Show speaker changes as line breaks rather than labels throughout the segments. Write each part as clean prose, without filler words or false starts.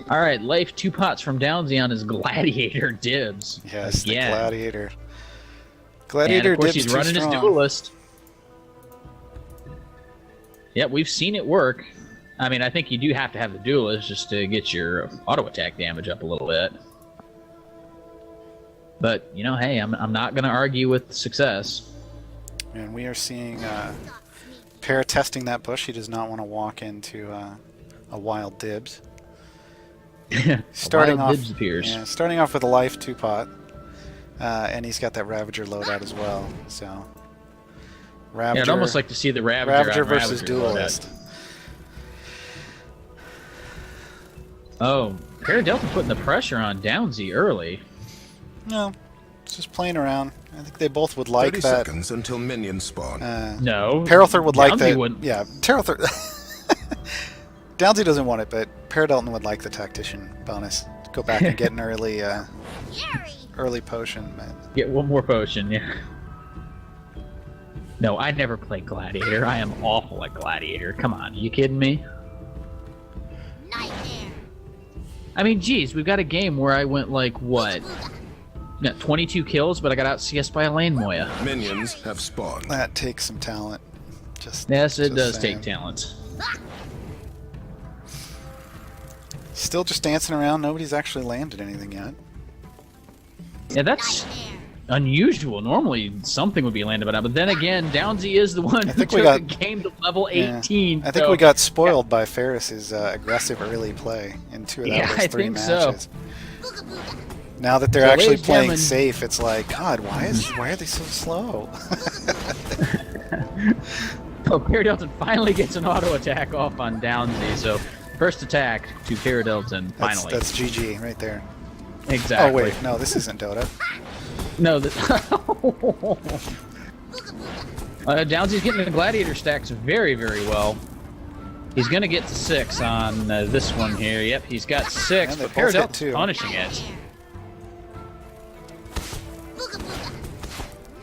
All right, life 2 pots from Downsy on his Gladiator Dibs.
Yes, the
again.
Gladiator.
And
Gladiator
of course
Dibs
he's
too
running his
strong.
Duelist. Yep, we've seen it work. I mean, I think you do have to have the Duelist just to get your auto attack damage up a little bit. But, you know, hey, I'm not going to argue with success.
And we are seeing Para testing that bush. He does not want to walk into a wild Dibs. Starting off,
Dibs appears.
yeah, starting off with a life 2 pot, and he's got that Ravager loadout as well. So, Ravager.
Yeah, I'd almost like to see the Ravager
versus
Ravager
Duelist.
Oh, Paradelton putting the pressure on Downsy early.
No, it's just playing around. I think they both would like
30
that.
seconds until minions spawn.
No.
Tarelther would like
Downsy
that.
wouldn't.
Yeah, Tarelther. Downsy doesn't want it, but Paradelton would like the tactician bonus. Go back and get an early potion. Man.
Get one more potion, yeah. No, I never played Gladiator. I am awful at Gladiator. Come on, are you kidding me?
Nightmare.
I mean, geez, we've got a game where I went like, what? Got 22 kills, but I got out CS by a lane Moya.
Minions have spawned.
That takes some talent.
Yes, it
just
does
saying.
take talent.
Still just dancing around. Nobody's actually landed anything yet.
Yeah, that's
Nightmare.
unusual. Normally something would be landed by now, but then again, Downsy is the one who
think we
took
got-
the game to level
Yeah.
18.
I think
so-
we got spoiled by Ferris's aggressive early play in 2 of
Yeah,
those
I
3
think so.
matches. Now that they're
So,
actually
ladies and
playing
gentlemen-
safe, it's like, God, why are they so slow?
Oh, Paradelton finally gets an auto attack off on Downsy, so first attack to Paradelton, finally.
That's GG right there.
Exactly.
Oh wait, no, this isn't Dota.
No, Downsy's getting the Gladiator stacks very, very well. He's going to get to 6 on this one here. Yep, he's got 6,
And they
but
both hit
Paradelton's
2.
punishing it.
Booga booga.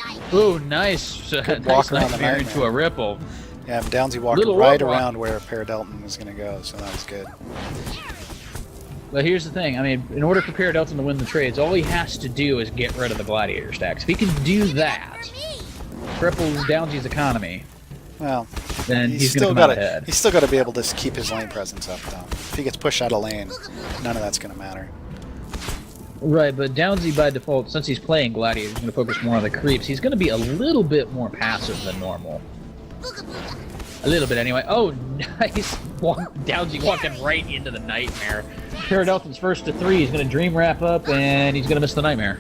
Nightmare.
Ooh, nice.
Good
Nice
walk around the
nightmare into
nightmare.
a ripple.
Yeah, Downsy walked
Little
right
roadblock.
around where Paradelton was going to go, so that was good.
But here's the thing. I mean, in order for Paradelton to win the trades, all he has to do is get rid of the Gladiator stacks. If he can do that, cripples Downsy's economy,
Well,
then he's going to
still
come
got
out ahead.
He's still got to be able to keep his lane presence up, though. If he gets pushed out of lane, none of that's going to matter.
Right, but Downsy by default, since he's playing Gladiator, he's going to focus more on the creeps. He's going to be a little bit more passive than normal.
Booga booga.
A little bit anyway. Oh, nice. Downsy walking right into the Nightmare. Paradelton's first to 3. He's going to Dream Wrap up, and he's going to miss the Nightmare.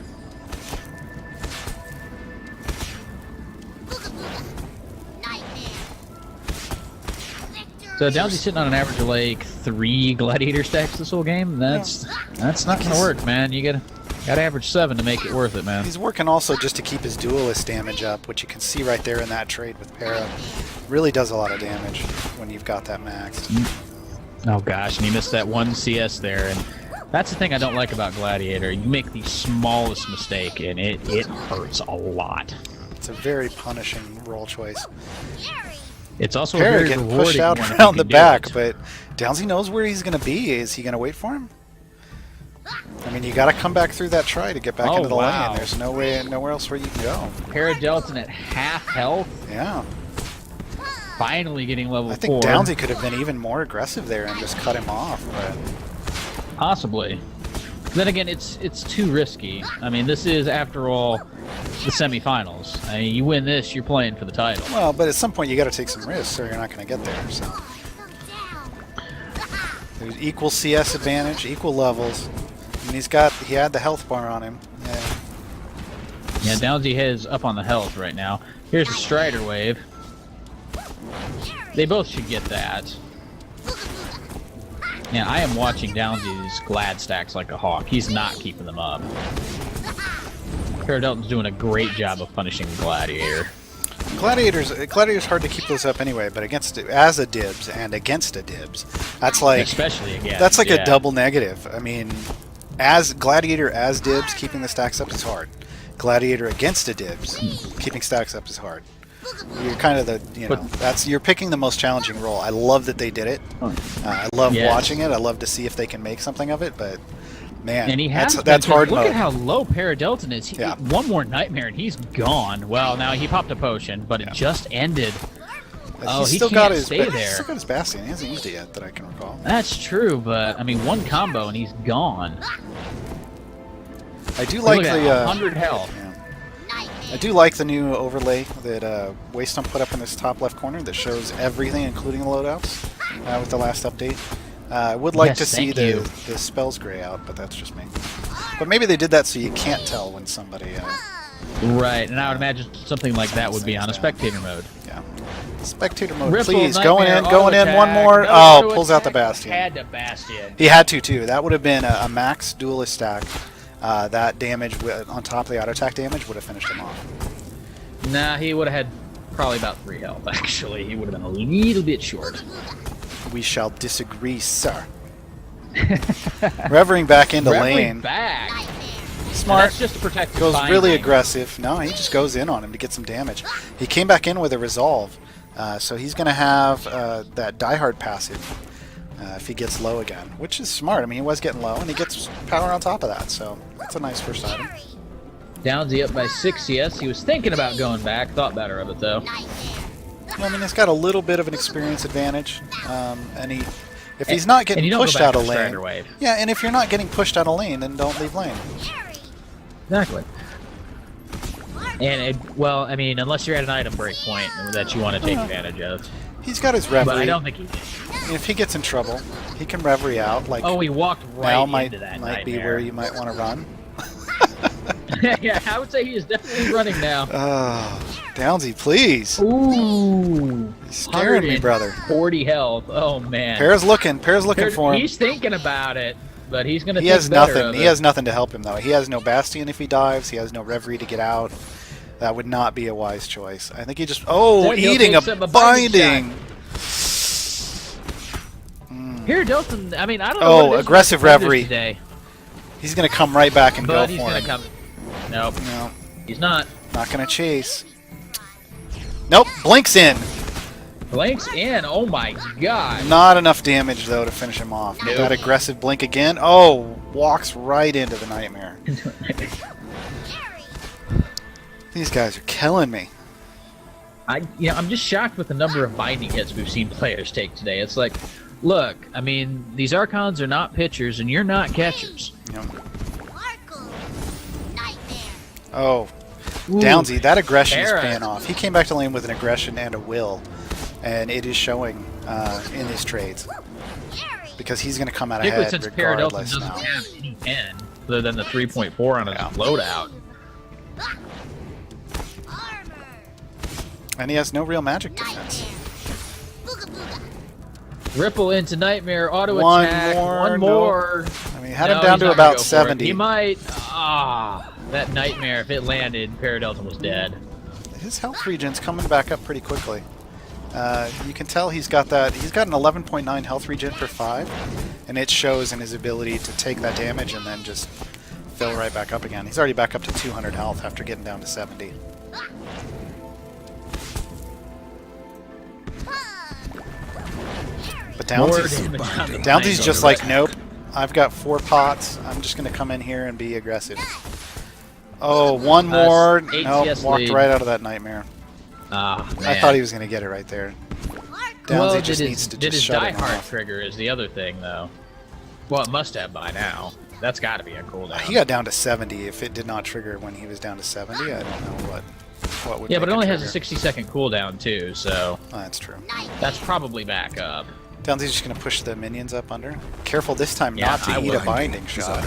Booga booga. Nightmare.
So Downsy's sitting on an average of like 3 Gladiator stacks this whole game. That's not going to work, man. You got to average 7 to make it worth it, man.
He's working also just to keep his duelist damage up, which you can see right there in that trade with Para. Really does a lot of damage when you've got that maxed.
Oh gosh, and he missed that 1 CS there, and that's the thing I don't like about Gladiator. You make the smallest mistake, and it hurts a lot.
It's a very punishing role choice.
It's also a
Para
very
getting
rewarding
pushed out
one if you
around the
can do
back,
it.
but Downsy knows where he's going to be. Is he going to wait for him? I mean, you got to come back through that try to get back
Oh,
into the
wow.
lane. There's nowhere else where you can go.
Paradelton at half health,
Yeah.
finally getting level
I think
4.
Downsy could have been even more aggressive there and just cut him off, but
Possibly. Then again, it's too risky. I mean, this is, after all, the semifinals. I mean, you win this, you're playing for the title.
well, but at some point you got to take some risks or you're not going to get there. So there's equal CS advantage, equal levels, and he had the health bar on him. Yeah.
Yeah, Downsy is up on the health right now. Here's the Strider wave. They both should get that. Yeah, I am watching Downsy's Glad stacks like a hawk. He's not keeping them up. Paradelton's doing a great job of punishing Gladiator.
Gladiator's hard to keep those up anyway, but as a Dibs and against a Dibs, that's like
Especially again.
that's like
yeah.
a double negative. I mean, as Gladiator as Dibs, keeping the stacks up is hard. Gladiator against a Dibs, keeping stacks up is hard. You're kind of the, you know, you're picking the most challenging role. I love that they did it. I love watching it. I love to see if they can make something of it, but man,
And he
that's hard
look
mode.
at how low Paradelton is. One more nightmare and he's gone. Well, now he popped a potion, but it just ended. Oh, he
still
can't
got his
stay there.
He's still got his Bastion. He hasn't used it yet that I can recall.
That's true, but I mean, one combo and he's gone.
I do like
Look at
the
100 health.
yeah. I do like the new overlay that Waystone put up in this top left corner that shows everything, including the loadouts, with the last update. I would like to see the spells gray out, but that's just me. But maybe they did that so you can't tell when somebody...
Right, and I would imagine something like that would be on a spectator mode.
Yeah. Spectator mode,
Ripple,
please.
Nightmare,
Going in, one more. Oh, pulls out the Bastion.
Had to Bastion.
He had to, too. That would have been a max duelist stack. That damage, on top of the auto attack damage, would have finished him off.
Nah, he would have had probably about 3 health, actually. He would have been a little bit short.
We shall disagree, sir. Revering back into lane.
Back.
Smart.
That's just to protect his
Goes
binding.
really aggressive. No, he just goes in on him to get some damage. He came back in with a resolve, so he's going to have that diehard passive if he gets low again, which is smart. I mean, he was getting low, and he gets power on top of that, so that's a nice first item.
Downsy up by 6, yes. He was thinking about going back. Thought better of it, though.
Well, I mean, he's got a little bit of an experience advantage, and if he's not getting pushed out of lane, yeah, and if you're not getting pushed out of lane, then don't leave lane.
Exactly. And well, I mean, unless you're at an item break point that you want to take advantage of.
He's got his reverie.
But I don't think he did.
If he gets in trouble, he can reverie out. Like,
oh, he walked right
now
into that
might be where you might want to run.
Yeah, I would say he is definitely running now.
Downsy, please.
Ooh.
He's scaring me, brother.
40 health. Oh, man.
Pear's looking for him.
He's thinking about it, but he's going to
He has nothing. He has nothing to help him, though. He has no Bastion if he dives. He has no Reverie to get out. That would not be a wise choice. I think he just... Oh, eating a binding!
Paradelton, I mean, I don't know.
Oh, aggressive Reverie.
Today.
He's going to come right back and go for him.
He's going to come... Nope.
No.
He's not.
Not going to chase. Nope, blinks in.
Blinks in. Oh my god.
Not enough damage though to finish him off.
Nope.
That aggressive blink again. Oh, walks right into the nightmare. These guys are killing me.
I'm just shocked with the number of binding hits we've seen players take today. It's like, look, I mean, these Archons are not pitchers and you're not catchers.
Yep. Oh, Downsy, that aggression is paying off. He came back to lane with an aggression and a will, and it is showing in his trades. Because he's going to come out ahead
since
regardless
Paradelton
now.
doesn't have any 10 other than the 3.4 on his loadout.
And he has no real magic defense.
Ripple into Nightmare, auto attack, one more.
I mean, had him down to about 70.
He might. That Nightmare, if it landed, Paradelton was dead.
His health regen's coming back up pretty quickly. You can tell he's got that. He's got an 11.9 health regen per 5, and it shows in his ability to take that damage and then just fill right back up again. He's already back up to 200 health after getting down to 70. But Downsy's just like, nope, I've got 4 pots. I'm just going to come in here and be aggressive. Oh, one more. Nope, walked right out of that nightmare. I thought he was going to get it right there. Downsy just needs to just shut it off.
Did his diehard trigger is the other thing, though. Well, it must have by now. That's got to be a cooldown.
He got down to 70. If it did not trigger when he was down to 70, I don't know what would.
Yeah, but it only has a 60-second cooldown too, so.
Oh, that's true.
That's probably back up.
Downsy's just going to push the minions up under. Careful this time not to eat a binding shot.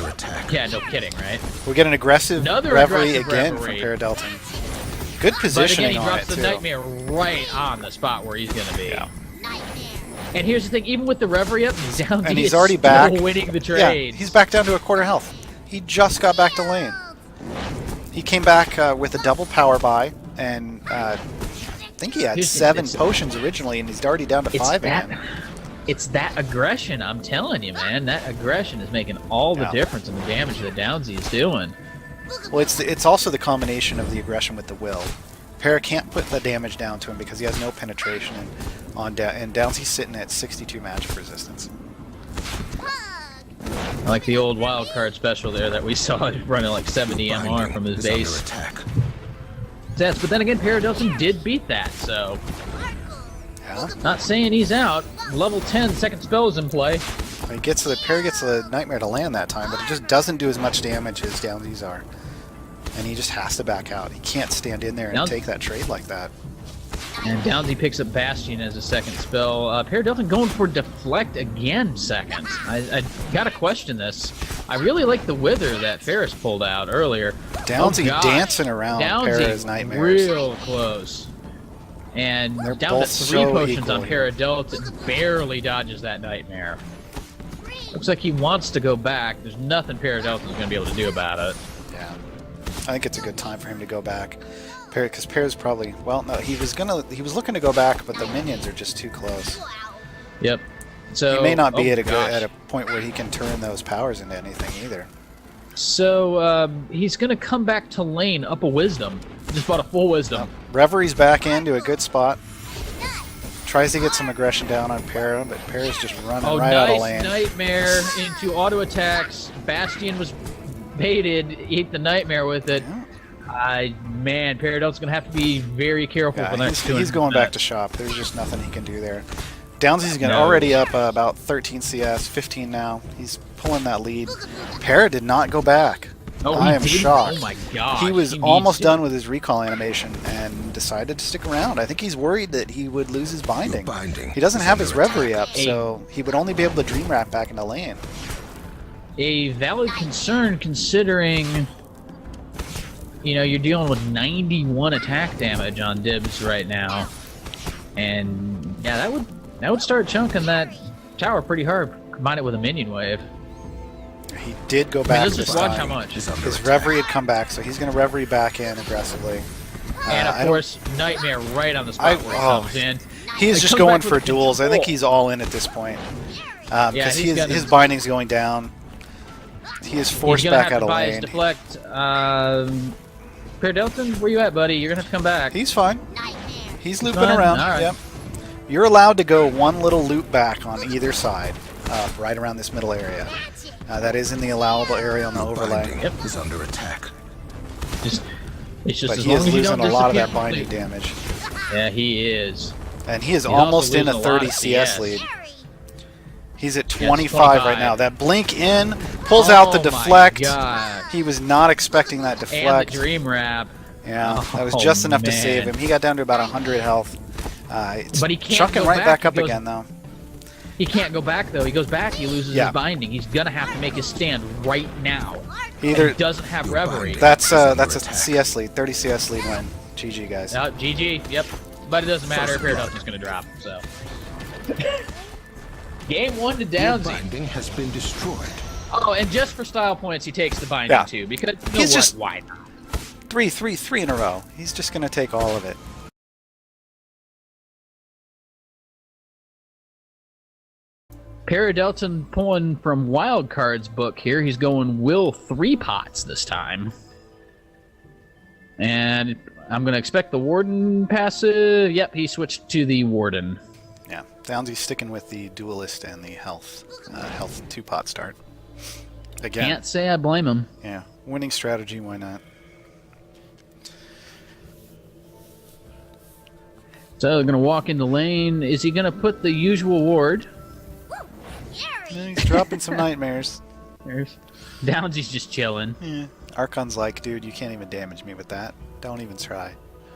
Yeah, no kidding, right?
We get an aggressive Reverie again
Reverie.
from Paradelton. Good positioning on it,
too. But again, he drops the Nightmare right on the spot where he's going to be.
Yeah.
And here's the thing, even with the Reverie up,
he's already back.
Winning the trade.
Yeah, he's back down to a quarter health. He just got back to lane. He came back with a double power buy, and I think he had 7 potions originally, and he's already down to 5 again.
It's that aggression, I'm telling you, man. That aggression is making all the difference in the damage that Downsy is doing.
Well, it's also the combination of the aggression with the will. Para can't put the damage down to him because he has no penetration, and Downsy's sitting at 62 matchup resistance.
Like the old wild card special there that we saw running like 70 MR from his base. But then again, Paradelton did beat that, so...
Yeah.
Not saying he's out. Level 10, second spell is in play.
He gets the Para gets the Nightmare to land that time, but it just doesn't do as much damage as Downsy's are. And he just has to back out. He can't stand in there and take that trade like that.
And Downsy picks up Bastion as a second spell. Paradelton going for Deflect again second. I gotta question this. I really like the Wither that Ferris pulled out earlier.
Downsy dancing around Para's Nightmares.
Real close. And
they're
down to 3 potions on
here.
Paradelton. Barely dodges that Nightmare. Looks like he wants to go back. There's nothing Paradelton's going to be able to do about it.
Yeah. I think it's a good time for him to go back. Because Para's probably... Well, no, he was looking to go back, but the minions are just too close.
Yep. So
he may not be at a point where he can turn those powers into anything either.
So he's going to come back to lane up a Wisdom. Just bought a full Wisdom.
Reverie's back into a good spot. Tries to get some aggression down on Para, but Para's just running right out of lane.
Nightmare into auto attacks. Bastion was baited, ate the Nightmare with it.
Yeah.
Man, Paradelton's going to have to be very careful for the next 2
He's going back to shop. There's just nothing he can do there. Downsy's already up about 13 CS, 15 now. He's pulling that lead. Para did not go back.
Oh,
I am shocked.
Oh my god.
He was almost done with his recall animation and decided to stick around. I think he's worried that he would lose his binding. He doesn't have his Reverie up, so he would only be able to Dream Wrap back into lane.
A valid concern considering, you know, you're dealing with 91 attack damage on Dibs right now. And yeah, that would start chunking that tower pretty hard. Combine it with a minion wave.
He did go back
let's
this
just watch
time.
how much.
His Reverie had come back, so he's going to Reverie back in aggressively.
And of course, Nightmare right on the spot where he comes in.
He's just going for duels. I think he's all in at this point. Because his binding's going down. He is forced back out of lane.
He's gonna have to buy his deflect. Paradelton, where you at, buddy? You're gonna have to come back.
He's fine. He's looping around.
Right.
Yep. You're allowed to go one little loop back on either side, right around this middle area. That is in the allowable area on the overlay.
Yep.
Is under attack.
It's just
But
as
he
long
is
as you
losing
don't
a lot of that
disappear
binding damage.
Yeah, he is.
And he is
He's
almost
also
in a
losing a lot
30
of
CS
CS.
lead. He's at
Yeah,
25 right now. That blink in pulls out the deflect. He was not expecting that deflect.
And the Dream Wrap.
Yeah, that was just enough to save him. He got down to about 100 health.
But he can't
chucking
go
right back up
He goes,
again, though.
He can't go back, though. He goes back, he loses his binding. He's going to have to make his stand right now. He doesn't have Reverie.
That's a CS lead, 30 CS lead win. GG, guys.
GG, yep. But it doesn't matter. Paradelton's going to drop, so. Game 1 to Downsy.
Binding has been destroyed.
Oh, and just for style points, he takes the binding, too. Because, you know what? Why not?
Three in a row. He's just going to take all of it.
Paradelton pulling from Wildcard's book here. He's going Will 3 pots this time. And I'm going to expect the Warden passive. Yep, he switched to the Warden.
Yeah, Downsy's sticking with the Duelist and the Health 2-pot start. Again.
Can't say I blame him.
Yeah, winning strategy, why not?
So they're going to walk into lane. Is he going to put the usual ward?
Yeah, he's dropping some Nightmares.
Downsy's just chilling.
Yeah. Archon's like, dude, you can't even damage me with that. Don't even try.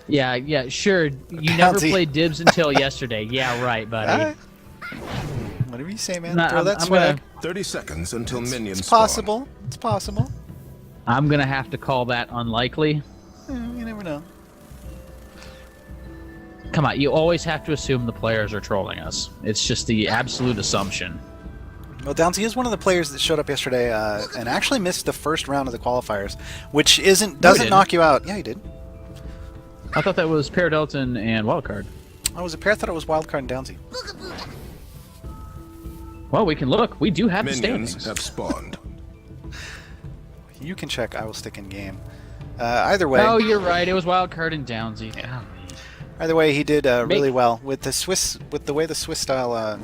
Yeah, sure. You never played Dibs until yesterday. Yeah, right, buddy.
Whatever you say, man. Throw that swag.
30 seconds until minions
It's possible. It's possible.
I'm going to have to call that unlikely.
You never know.
Come on, you always have to assume the players are trolling us. It's just the absolute assumption.
Well, Downsy is one of the players that showed up yesterday and actually missed the first round of the qualifiers, which doesn't knock you out. Yeah, he did.
I thought that was Paradelton and Wildcard.
I was a pair. I thought it was Wildcard and Downsy.
Well, we can look. We do have
Minions
the standings.
have spawned.
You can check. I will stick in game. Either way.
Oh, you're right. It was Wildcard and Downsy.
Yeah. Either way, he did really well with the way the Swiss style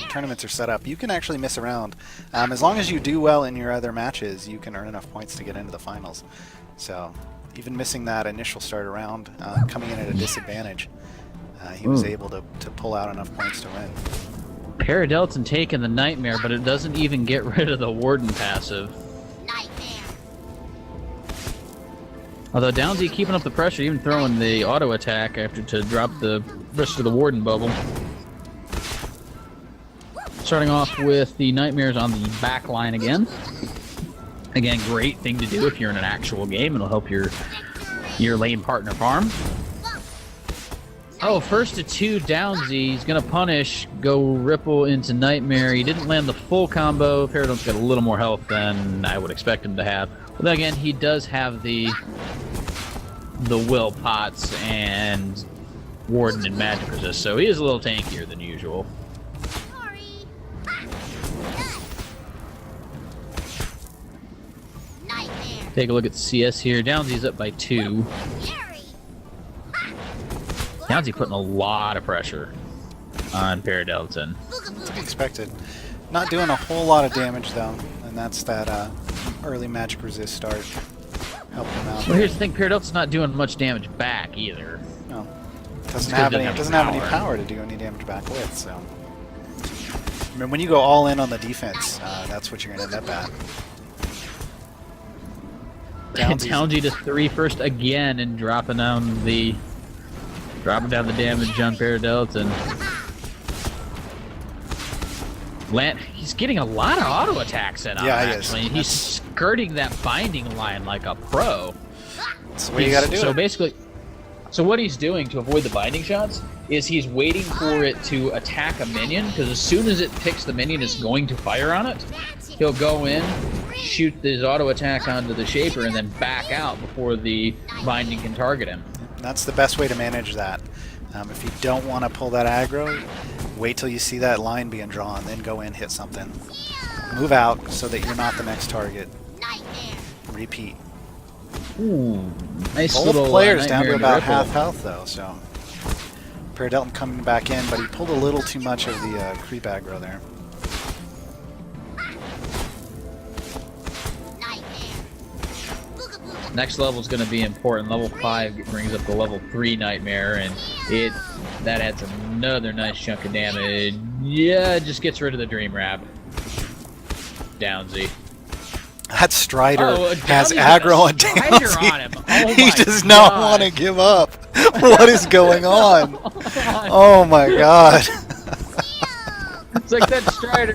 tournaments are set up. You can actually miss around, as long as you do well in your other matches. You can earn enough points to get into the finals. So, even missing that initial start around, coming in at a disadvantage, he was able to pull out enough points to win.
Paradelton taking the Nightmare, but it doesn't even get rid of the Warden passive. Although Downsy keeping up the pressure, even throwing the auto attack after to drop the rest of the Warden bubble. Starting off with the Nightmares on the back line again. Again, great thing to do if you're in an actual game. It'll help your lane partner farm. Oh, first to 2 Downsy. He's going to punish, go Ripple into Nightmare. He didn't land the full combo. Paradelton's got a little more health than I would expect him to have. But then again, he does have the Will Pots and Warden and Magic Resist, so he is a little tankier than usual. Take a look at the CS here. Downsy's up by 2. Downsy putting a lot of pressure on Paradelton.
To be expected. Not doing a whole lot of damage though, and that's that early Magic Resist start. Helping him out.
Well, here's the thing: Paradelton's not doing much damage back either.
No, doesn't have any power to do any damage back with. So, I mean, when you go all in on the defense, that's what you're gonna end up at.
Downsy to 3 first again and dropping down the damage on Paradelton. He's getting a lot of auto attacks in on him, actually. He's skirting that binding line like a pro.
That's the way you gotta do it.
So basically, what he's doing to avoid the binding shots is he's waiting for it to attack a minion, because as soon as it picks the minion it's going to fire on it, he'll go in, shoot his auto attack onto the Shaper, and then back out before the binding can target him.
That's the best way to manage that. If you don't want to pull that aggro, wait till you see that line being drawn, then go in, hit something. Move out so that you're not the next target. Repeat.
Ooh, nice.
Both
little
players down to about
Ripple.
half health though, so Paradelton coming back in, but he pulled a little too much of the creep aggro there.
Next level is going to be important. Level 5 brings up the level 3 Nightmare, and that adds another nice chunk of damage. Yeah, it just gets rid of the Dream Wrap. Downsy.
That Strider has
Downsy's
aggro on
Strider on him.
Downsy.
Oh
He does not want to give up. What is going on? Oh my god.
It's like that Strider.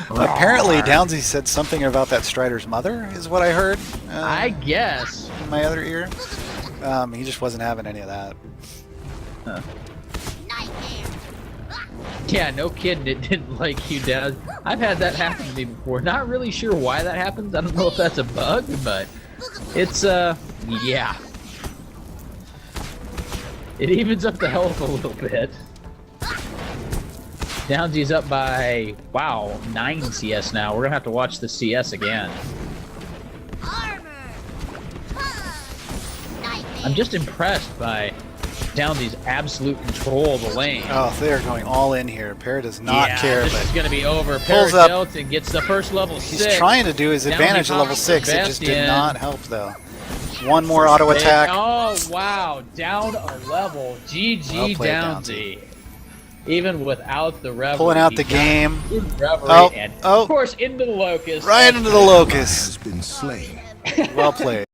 Apparently, Downsy said something about that Strider's mother, is what I heard.
I guess.
In my other ear. He just wasn't having any of that.
Huh. Yeah, no kid didn't like you, Dad. I've had that happen to me before. Not really sure why that happens. I don't know if that's a bug, but it's, yeah. It evens up the health a little bit. Downsy's up by, wow, 9 CS now. We're going to have to watch the CS again. I'm just impressed by Downsy's absolute control of the lane.
Oh, they're going all in here. Para does not care.
This
but
is going to be over.
Pulls up.
Paradelton gets the first level 6.
He's trying to do his advantage at level 6. It just did not help, though. One more auto attack.
Oh, wow. Down a level. GG
Well played,
Downsy. Even without the Reverie.
Pulling out the game.
And of course, into the Locust.
Right into the Locust.
Has been slain.
Well played.